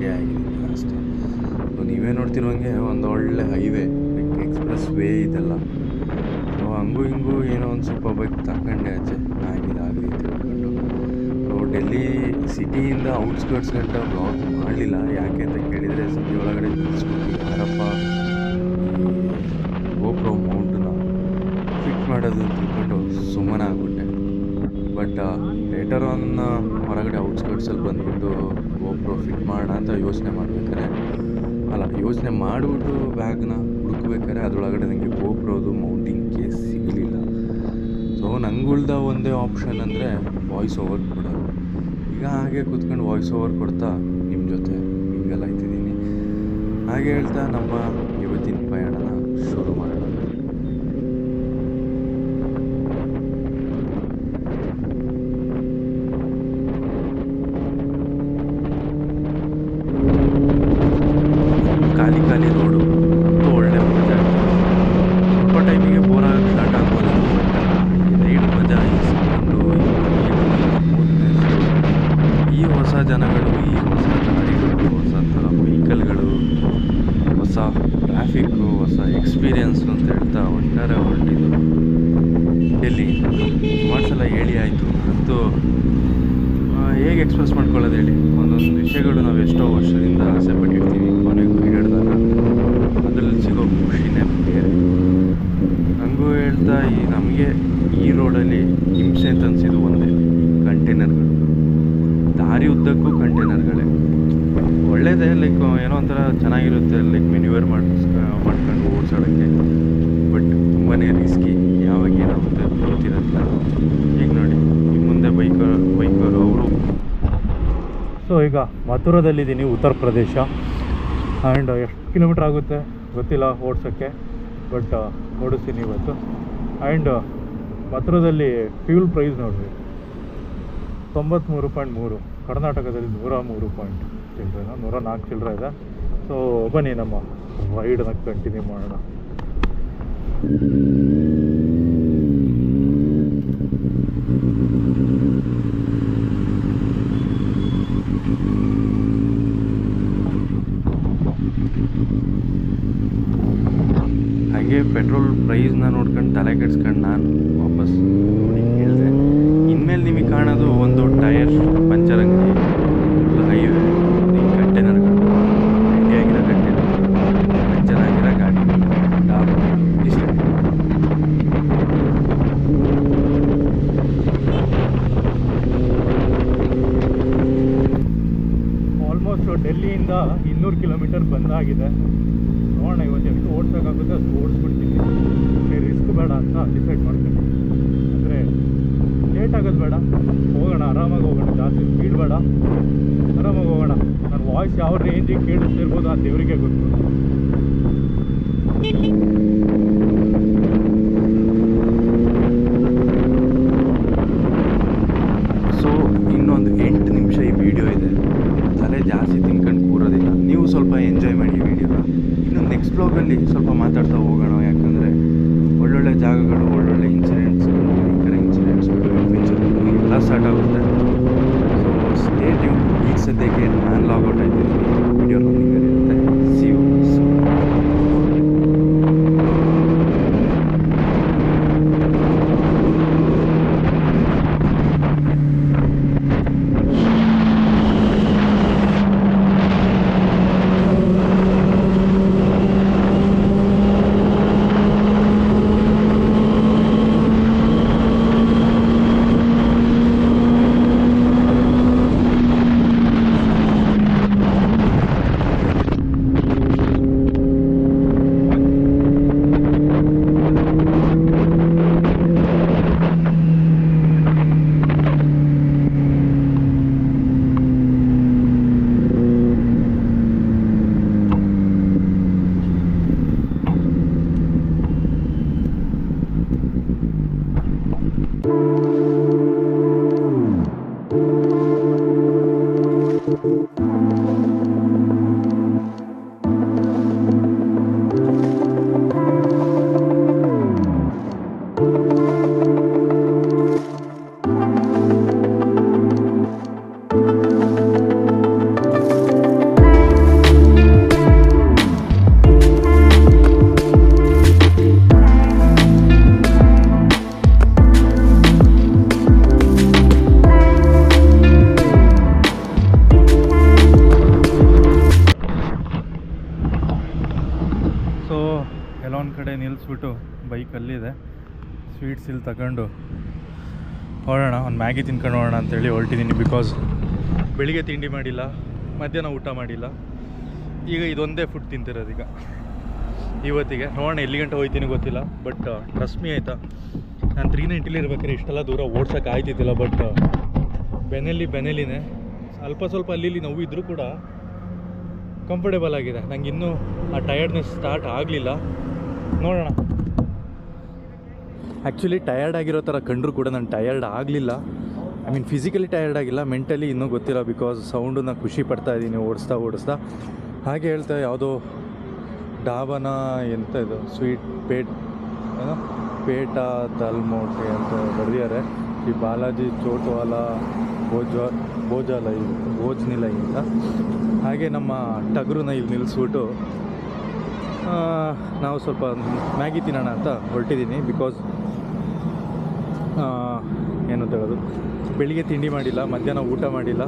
ಹಂಗೆ ಆಗಿದ್ದೀನಿ ಅಷ್ಟೇ. ಸೊ ನೀವೇ ನೋಡ್ತಿರುವಂಗೆ ಒಂದು ಒಳ್ಳೆ ಹೈವೇ, ಲೈಕ್ ಎಕ್ಸ್ಪ್ರೆಸ್ ವೇ ಇದೆಲ್ಲ. ಸೊ ಹಂಗೂ ಹಿಂಗೂ ಏನೋ ಒಂದು ಸ್ವಲ್ಪ ಬೈಕ್ ತಗೊಂಡೆ ಆಚೆ, ಆಗಿದಾಗಲಿ ಅಂತ ಹೇಳ್ಕೊಂಡು. ಸೊ ಡೆಲ್ಲಿ ಸಿಟಿಯಿಂದ ಔಟ್ಸ್ಕರ್ಟ್ಸ್ ಗಂಟ ಬ್ಲಾಗ್ ಮಾಡಲಿಲ್ಲ. ಯಾಕೆ ಅಂತ ಕೇಳಿದರೆ ಸಿಟಿ ಒಳಗಡೆ ನಿಲ್ಲಿಸ್ಬಿಟ್ಟು ಯಾರಪ್ಪ ಈ ಗೋಪ್ರೋ ಮೌಂಟನ್ನ ಫಿಟ್ ಮಾಡೋದು ಅಂತ ತಿಳ್ಕೊಂಡು ಸುಮ್ಮನಾಗ್ಬಿಟ್ಟೆ. ಬಟ್ ಲೇಟರ್ ಆನ್ ಹೊರಗಡೆ ಔಟ್ಸ್ಕರ್ಟ್ಸಲ್ಲಿ ಬಂದುಬಿಟ್ಟು ಗೋಪ್ರೋ ಫಿಟ್ ಮಾಡೋಣ ಅಂತ ಯೋಚನೆ ಮಾಡಿಬಿಟ್ಟು ಬ್ಯಾಗ್ನ ಹುಡುಕ್ಬೇಕಾದ್ರೆ ಅದರೊಳಗಡೆ ನನಗೆ ಗೋಪ್ರೋದು ಮೌಂಟಿಂಗ್ ಕೇಸ್ ಸಿಗಲಿಲ್ಲ. ಸೊ ನಂಗೆ ಉಳ್ದ ಒಂದೇ ಆಪ್ಷನ್ ಅಂದರೆ ವಾಯ್ಸ್ ಓವರ್ ಕೊಡೋದು. ಈಗ ಹಾಗೆ ಕೂತ್ಕೊಂಡು ವಾಯ್ಸ್ ಓವರ್ ಕೊಡ್ತಾ ನಿಮ್ಮ ಜೊತೆ ಹಿಂಗೆಲ್ಲ ಆಯ್ತಿದ್ದೀನಿ. ಹಾಗೆ ಹೇಳ್ತಾ ನಮ್ಮ ಇವತ್ತಿನ ಪ್ರಯಾಣನ ಶುರು ಮಾಡೋಣ. ಖಾಲಿ ರೋಡು ಅಂತೂ ಒಳ್ಳೆ ಮಜಾ ಆಗ್ತದೆ. ಸ್ವಲ್ಪ ಟೈಮಿಗೆ ಬೋರ್ ಆಗೋಕ್ಕೆ ಸ್ಟಾರ್ಟ್ ಆಗ್ಬೋದು, ಬಟ್ ರೈಡ್ ಮಜಾ, ಈ ಸೌಂಡು, ಈ ಹೊಸ ಜನಗಳು, ಈ ಹೊಸ ದಾರಿಗಳು, ಹೊಸ ಥರ ವೆಹಿಕಲ್ಗಳು, ಹೊಸ ಟ್ರಾಫಿಕ್ಕು, ಹೊಸ ಎಕ್ಸ್ಪೀರಿಯನ್ಸು ಅಂತ ಹೇಳ್ತಾ ಒಟ್ಟಾರೆ ಹೊರಟಿದ್ದು ಡೆಲ್ಲಿ. ಸುಮಾರು ಸಲ ಹೇಳಿ ಆಯಿತು, ಅಂತೂ ಹೇಗೆ ಎಕ್ಸ್ಪ್ರೆಸ್ ಮಾಡ್ಕೊಳ್ಳೋದು ಹೇಳಿ. ಒಂದೊಂದು ವಿಷಯಗಳು ನಾವು ಎಷ್ಟೋ ವರ್ಷದಿಂದ ಆಸೆ ಪಟ್ಟಿರ್ತೀವಿ, ಕೊನೆಗೂ ಹಿಡಿದಾಗ ಅದರಲ್ಲಿ ಸಿಗೋ ಖುಷಿನೇ ಬೇರೆ. ಹಂಗೂ ಹೇಳ್ತಾ ನಮಗೆ ಈ ರೋಡಲ್ಲಿ ಹಿಂಸೆ ಅಂತ ಅನಿಸಿದ್ದು ಒಂದೇ, ಕಂಟೈನರ್ಗಳು. ದಾರಿ ಉದ್ದಕ್ಕೂ ಕಂಟೈನರ್ಗಳೇ. ಒಳ್ಳೆಯದೇ, ಲೈಕ್ ಏನೋ ಒಂಥರ ಚೆನ್ನಾಗಿರುತ್ತೆ, ಲೈಕ್ ಮೆನ್ಯೂವರ್ ಮಾಡ್ಕೊಂಡು ಓಡಿಸೋಕ್ಕೆ. ಬಟ್ ತುಂಬಾ ರಿಸ್ಕಿ, ಯಾವಾಗ ಏನಾಗುತ್ತೆ ಗೊತ್ತಿರೋದಿಲ್ಲ. ಈಗ ನೋಡಿ ಈ ಮುಂದೆ ಬೈಕರು ಅವರು. ಸೊ ಈಗ ಮಥುರಾದಲ್ಲಿದ್ದೀನಿ, ಉತ್ತರ ಪ್ರದೇಶ. ಆ್ಯಂಡ್ ಎಷ್ಟು ಕಿಲೋಮೀಟ್ರ್ ಆಗುತ್ತೆ ಗೊತ್ತಿಲ್ಲ ಓಡಿಸೋಕ್ಕೆ, ಬಟ್ ಓಡಿಸ್ತೀನಿ ಇವತ್ತು. ಆ್ಯಂಡ್ ಮಥುರಾದಲ್ಲಿ ಫ್ಯೂಲ್ ಪ್ರೈಸ್ ನೋಡಿರಿ, 93.3. ಕರ್ನಾಟಕದಲ್ಲಿ 103 ಚಿಲ್ಲರೆ, 104 ಚಿಲ್ಲರೆ ಇದೆ. ಸೊ ಬನ್ನಿ ನಮ್ಮ ರೈಡನ್ನ ಕಂಟಿನ್ಯೂ ಮಾಡೋಣ. ಹಾಗೆ ಪೆಟ್ರೋಲ್ ಪ್ರೈಸ್ನ ನೋಡ್ಕೊಂಡು ತಲೆ ಕೆಡ್ಸ್ಕೊಂಡು ನಾನು ವಾಪಸ್ ನೋಡಿ ಹೇಳಿದೆ. ಇನ್ಮೇಲೆ ನಿಮಗೆ ಕಾಣೋದು ಒಂದು ಟೈರ್ ಪಂಚರ್ ಅಂಗಡಿ, ಹೈವೇ, ಕಂಟೈನರ್ಗಳು, ಗಟ್ಟಿಯಾಗಿರೋ ಕಂಟೈನರ್, ಪಂಚರ್ ಆಗಿರೋ ಗಾಡಿ, ಇಷ್ಟೇ. ಆಲ್ಮೋಸ್ಟ್ ಡೆಲ್ಲಿಯಿಂದ 200 ಕಿಲೋಮೀಟರ್ ಬಂದಾಗಿದೆ. ನೋಡೋಣ ಇವತ್ತು ಎಷ್ಟು ಓಡ್ಸೋಕ್ಕಾಗುತ್ತೆ ಅಷ್ಟು ಓಡಿಸ್ಬಿಡ್ತೀನಿ. ರಿಸ್ಕ್ ಬೇಡ ಅಂತ ಡಿಸೈಡ್ ಮಾಡ್ತೀನಿ. ಅಂದರೆ ಲೇಟ್ ಆಗೋದು ಬೇಡ, ಹೋಗೋಣ, ಆರಾಮಾಗಿ ಹೋಗೋಣ, ಜಾಸ್ತಿ ಸ್ಪೀಡ್ ಬೇಡ, ಆರಾಮಾಗಿ ಹೋಗೋಣ. ನನ್ನ ವಾಯ್ಸ್ ಯಾವ ರೇಂಜಿಗೆ ಕೇಳಿಸ್ತಿರ್ಬೋದು ಆ ದೇವರಿಗೆ ಗೊತ್ತು. ಸೊ ಇನ್ನೊಂದು 8 ನಿಮಿಷ ಈ ವಿಡಿಯೋ ಇದೆ. ತಲೆ ಜಾಸ್ತಿ ತಿನ್ಕೊಂಡು ಕೂರೋದಿಲ್ಲ, ನೀವು ಸ್ವಲ್ಪ ಎಂಜಾಯ್ ಮಾಡಿ ಈ ವಿಡಿಯೋನ. ಇನ್ನು ನೆಕ್ಸ್ಟ್ ಬ್ಲಾಗಲ್ಲಿ ಸ್ವಲ್ಪ ಮಾತಾಡ್ತಾ ಹೋಗೋಣ, ಯಾಕಂದರೆ ಒಳ್ಳೊಳ್ಳೆ ಜಾಗಗಳು, ಒಳ್ಳೊಳ್ಳೆ ಇನ್ಸಿಡೆಂಟ್ಸ್ಗಳು, ಭಯಂಕರ ಇನ್ಸಿಡೆಂಟ್ಸ್ಗಳು, ಅಡ್ವೆಂಚರ್ಗಳು ಎಲ್ಲ ಸ್ಟಾರ್ಟ್ ಆಗುತ್ತೆ. So stay tune. ಈಗ ಸದ್ಯಕ್ಕೆ ನಾನು ಲಾಗೌಟ್ ಆಗ್ತಿದ್ದೀನಿ, ವಿಡಿಯೋ ರನ್ನಿಂಗ್ ಇರುತ್ತೆ. See you. ಸೊ ಕೆಲವೊಂದು ಕಡೆ ನಿಲ್ಲಿಸ್ಬಿಟ್ಟು ಬೈಕ್ ಅಲ್ಲಿದೆ, ಸ್ವೀಟ್ಸ್ ಇಲ್ಲಿ ತಗೊಂಡು ಹೊರಡೋಣ, ಒಂದು ಮ್ಯಾಗಿ ತಿನ್ಕೊಂಡು ಹೋಗೋಣ ಅಂತೇಳಿ ಹೊರಟಿದ್ದೀನಿ. ಬಿಕಾಸ್ ಬೆಳಿಗ್ಗೆ ತಿಂಡಿ ಮಾಡಿಲ್ಲ, ಮಧ್ಯಾಹ್ನ ಊಟ ಮಾಡಿಲ್ಲ, ಈಗ ಇದೊಂದೇ ಫುಡ್ ತಿಂತಿರೋದು ಈಗ ಇವತ್ತಿಗೆ. ನೋಡೋಣ ಎಲ್ಲಿ ಗಂಟೆ ಹೋಗ್ತೀನಿ ಗೊತ್ತಿಲ್ಲ, ಬಟ್ ಟ್ರಸ್ಟ್ ಮೀ ಆಯಿತಾ, ನಾನು 390 ಇರ್ಬೇಕಾದ್ರೆ ಇಷ್ಟೆಲ್ಲ ದೂರ ಓಡ್ಸೋಕೆ ಆಯ್ತಿದ್ದಿಲ್ಲ. ಬಟ್ ಬೆನೆಲಿನೇ ಸ್ವಲ್ಪ ಅಲ್ಲಿ ನೋವು ಇದ್ದರೂ ಕೂಡ ಕಂಫರ್ಟೇಬಲ್ ಆಗಿದೆ. ನಂಗೆ ಇನ್ನೂ ಆ ಟಯರ್ಡ್ನೆಸ್ ಸ್ಟಾರ್ಟ್ ಆಗಲಿಲ್ಲ, ನೋಡೋಣ. ಆ್ಯಕ್ಚುಲಿ ಟಯರ್ಡ್ ಆಗಿರೋ ಥರ ಕಂಡ್ರೂ ಕೂಡ ನಾನು ಟಯರ್ಡ್ ಆಗಲಿಲ್ಲ. ಐ ಮೀನ್ ಫಿಸಿಕಲಿ ಟಯರ್ಡ್ ಆಗಿಲ್ಲ, ಮೆಂಟಲಿ ಇನ್ನೂ ಗೊತ್ತಿಲ್ಲ. ಬಿಕಾಸ್ ಸೌಂಡನ್ನ ಖುಷಿ ಪಡ್ತಾ ಇದ್ದೀನಿ ಓಡಿಸ್ತಾ. ಹಾಗೆ ಹೇಳ್ತಾ ಯಾವುದೋ ಡಾಬಾನ ಎಂತ ಇದು ಸ್ವೀಟ್ ಏನೋ ಪೇಟ ದಲ್ಮೋಟೆ ಅಂತ ಬರೆದಿದ್ದಾರೆ. ಈ ಬಾಲಾಜಿ ಚೋಟ್ವಾಲ ಭೋಜ್ನಿಲೈ ಅಂತ. ಹಾಗೆ ನಮ್ಮ ಟಗರುನ ಇಲ್ಲಿ ನಿಲ್ಲಿಸ್ಬಿಟ್ಟು ನಾವು ಸ್ವಲ್ಪ ಮ್ಯಾಗಿ ತಿನ್ನೋಣ ಅಂತ ಹೊರಟಿದ್ದೀನಿ. ಬಿಕಾಸ್ ಏನಂತ ಹೇಳೋದು, ಬೆಳಿಗ್ಗೆ ತಿಂಡಿ ಮಾಡಿಲ್ಲ, ಮಧ್ಯಾಹ್ನ ಊಟ ಮಾಡಿಲ್ಲ,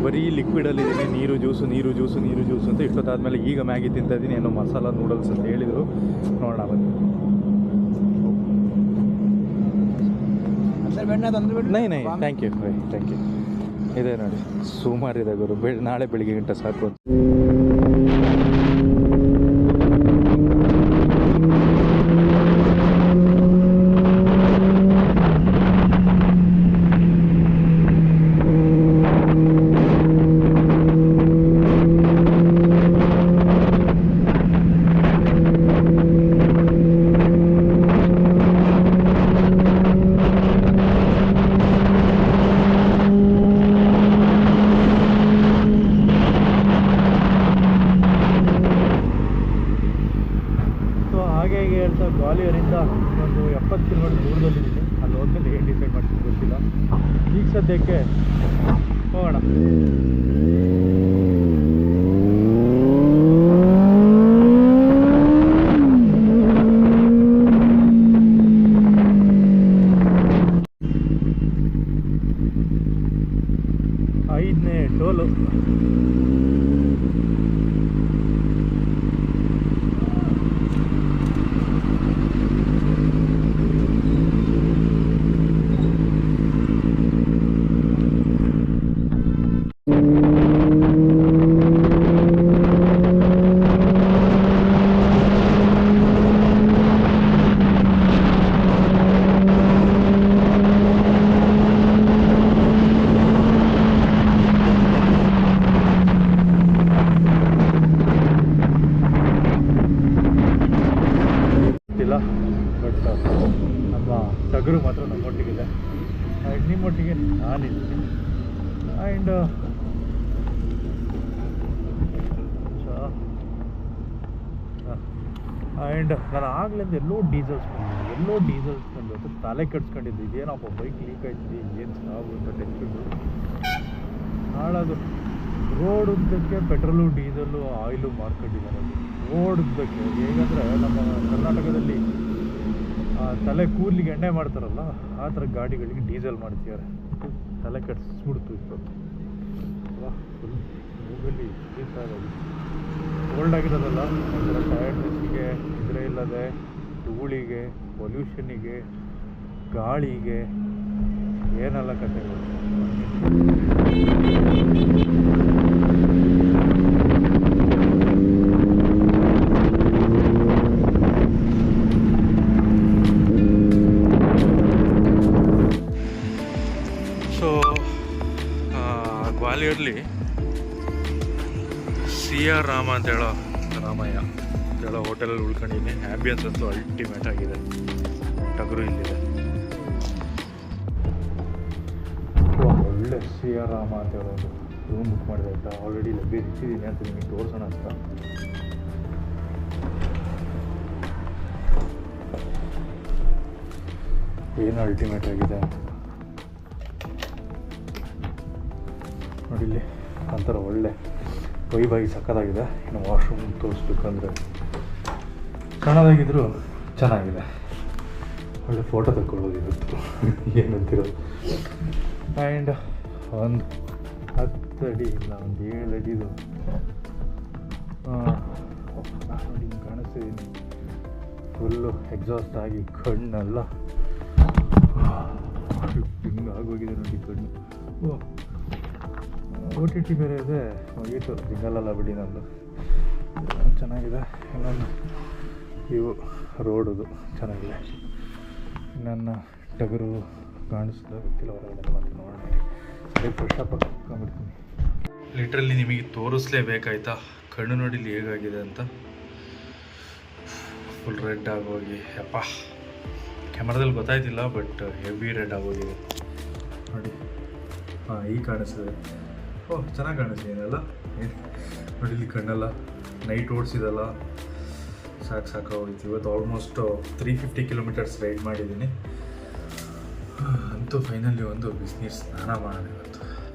ಬರೀ ಲಿಕ್ವಿಡಲ್ಲಿದ್ದೀನಿ, ನೀರು ಜ್ಯೂಸು ಅಂತ. ಇಷ್ಟೊತ್ತಾದಮೇಲೆ ಈಗ ಮ್ಯಾಗಿ ತಿಂತಾಯಿದ್ದೀನಿ. ಏನೋ ಮಸಾಲ ನೂಡಲ್ಸ್ ಅಂತ ಹೇಳಿದರು, ನೋಡೋಣ ಬನ್ನಿ. ನೈ ಥ್ಯಾಂಕ್ ಯು ಇದೆ ನೋಡಿ, ಸುಮಾರಿದೆ ಗುರು, ನಾಳೆ ಬೆಳಿಗ್ಗೆ ಗಂಟೆ ಸಾಕು. ಗ್ವಾಲಿಯರಿಂದ ಒಂದು 70 ಕಿಲೋಮೀಟರ್ ದೂರದಲ್ಲಿದ್ದೀನಿ. ಅಲ್ಲಿ ಹೋದ್ಮೇಲೆ ಏನು ಡಿಸೈಡ್ ಮಾಡ್ತೀನಿ ಗೊತ್ತಿಲ್ಲ. ಈಗ ಸದ್ಯಕ್ಕೆ ಹೋಗೋಣ. ಐದನೇ ಟೋಲು. ಬಟ್ ನಮ್ಮ ಟಗರು ಮಾತ್ರ ನಮ್ಮೊಟ್ಟಿಗಿದೆ, ನಿಮ್ಮೊಟ್ಟಿಗೆ ನಾನಿದ್ದೀನಿ. ಆ್ಯಂಡ್ ನಾನು ಆಗ್ಲಿಂದ ಎಲ್ಲೋ ಡೀಸೆಲ್ಸ್ ಬಂದು ಅದು ತಲೆ ಕೆಡ್ಸ್ಕೊಂಡಿದ್ದು. ಇದೇನಪ್ಪ ಬೈಕ್ ಲೀಕ್ ಆಯ್ತಿದೆ, ಏನು ಸಾವು ಅಂತ ಟೆನ್ಷನ್ ಹಾಳೋದು. ರೋಡ್ ಉದ್ದಕ್ಕೆ ಪೆಟ್ರೋಲು ಡೀಸೆಲ್ಲು ಆಯಿಲು ಮಾರ್ಕೊಂಡಿದ್ದಾರೆ. ರೋಡ್ ಉದ್ದಕ್ಕೆ ಹೇಗಂದರೆ ನಮ್ಮ ಕರ್ನಾಟಕದಲ್ಲಿ ತಲೆ ಕೂದಲಿಗೆ ಎಣ್ಣೆ ಮಾಡ್ತಾರಲ್ಲ, ಆ ಥರ ಗಾಡಿಗಳಿಗೆ ಡೀಸೆಲ್ ಮಾಡ್ತಿದ್ದಾರೆ. ತಲೆ ಕೆಡಿಸ್ಬಿಡ್ತು ಇಷ್ಟೊತ್ತು. ಫುಲ್ ಮೂಗಲ್ಲಿ ಆಗೋದು. ಓಲ್ಡ್ ಆಗಿರೋದಲ್ಲ, ಒಂಥರ ಟಯರ್ಡ್ನೆಸ್ಸಿಗೆ ಇದ್ರೆ ಇಲ್ಲದೆ ಧೂಳಿಗೆ, ಪೊಲ್ಯೂಷನ್ನಿಗೆ, ಗಾಳಿಗೆ ಏನೆಲ್ಲ ಕಥೆಗಳು. ಸೊ ಗ್ವಾಲಿಯರ್ಲಿ CR ರಾಮ ಅಂತ ಹೇಳೋ ರಾಮಯ್ಯ ಅಂತ ಹೇಳೋ ಹೋಟೆಲಲ್ಲಿ ಉಳ್ಕೊಂಡಿದ್ದೀನಿ. ಆ್ಯಂಬಿಯನ್ಸ್ ಅಂತೂ ಅಲ್ಟಿಮೇಟ್ ಆಗಿದೆ. ಟಗರು ಇಲ್ಲಿದೆ, ಒಳ್ಳೆ CR ರಾಮ ಅಂತ ಹೇಳೋದು ರೂಮ್ ಬುಕ್ ಮಾಡಿದೆ ಆಯಿತಾ. ಆಲ್ರೆಡಿ ಲಭ್ಯ ಇಟ್ಟಿದ್ದೀನಿ ಅಂತ ನಿಮಗೆ ತೋರಿಸೋಣ ಅಂತ. ಏನು ಅಲ್ಟಿಮೇಟ್ ಆಗಿದೆ ನೋಡಿ. ಇಲ್ಲಿ ಒಂಥರ ಒಳ್ಳೆ ವೈಬಾಗಿ ಸಕ್ಕತ್ತಾಗಿದೆ. ಇನ್ನು ವಾಶ್ರೂಮ್ ತೋರಿಸ್ಬೇಕಂದ್ರೆ ಕಾಣೋದಾಗಿದ್ರು ಚೆನ್ನಾಗಿದೆ. ಒಳ್ಳೆ ಫೋಟೋ ತಗೊಳ್ಳೋದಿತ್ತು ಏನಂತಿರೋದು. ಆ್ಯಂಡ್ ಒಂದು 10 ಅಡಿ ಇಲ್ಲ, ಒಂದು 7 ಅಡಿದು ನೋಡಿ ಕಾಣಿಸ್ತಿದ್ದೀನಿ. ಫುಲ್ಲು ಎಕ್ಸಾಸ್ಟ್ ಆಗಿ ಕಣ್ಣೆಲ್ಲ ಹಿಂಗೆ ಆಗೋಗಿದೆ ನೋಡಿ ಕಣ್ಣು. OTT ಬೇರೆ ಇದೆ, ಮುಗೀತು, ಸಿಗಲ್ಲ ಬಿಡಿ ನಂದು. ಚೆನ್ನಾಗಿದೆ. ಇನ್ನೊಂದು ಇವು ರೋಡುದು ಚೆನ್ನಾಗಿದೆ. ನನ್ನ ಟಗರು ಕಾಣಿಸ್ತಾ ಗೊತ್ತಿಲ್ಲ, ಹೊರಗಡೆ ಮತ್ತೆ ನೋಡೋಣ. ಸರಿ, ಫ್ರೆಶ್ ಅಪ್ ಹಾಕೊಂಡ್ಬಿಡ್ತೀನಿ. ಲಿಟ್ರಲಿ ನಿಮಗೆ ತೋರಿಸ್ಲೇಬೇಕಾಯ್ತಾ ಕಣ್ಣು ನೋಡಿಲಿ ಹೇಗಾಗಿದೆ ಅಂತ. ಫುಲ್ ರೆಡ್ ಆಗೋಗಿ, ಯಪ್ಪ ಕ್ಯಾಮ್ರಾದಲ್ಲಿ ಗೊತ್ತಾಯ್ತಿಲ್ಲ, ಬಟ್ ಹೆವಿ ರೆಡ್ ಆಗೋಗಿದೆ ನೋಡಿ. ಈಗ ಕಾಣಿಸ್ತಿದೆ. ಚೆನ್ನಾಗಿ ಕಾಣಿಸ್ತೀನಲ್ಲ ನೋಡಿ. ಇಲ್ಲಿ ಕಣ್ಣೆಲ್ಲ ನೈಟ್ ಓಡಿಸಿದಲ್ಲ, ಸಾಕಾಗೋಯ್ತು. ಇವತ್ತು ಆಲ್ಮೋಸ್ಟ್ 350 ಕಿಲೋಮೀಟರ್ಸ್ ರೈಡ್ ಮಾಡಿದ್ದೀನಿ. ಅಂತೂ ಫೈನಲಿ ಒಂದು ಬಿಸಿನೀರು ಸ್ನಾನ ಮಾಡೋಣ.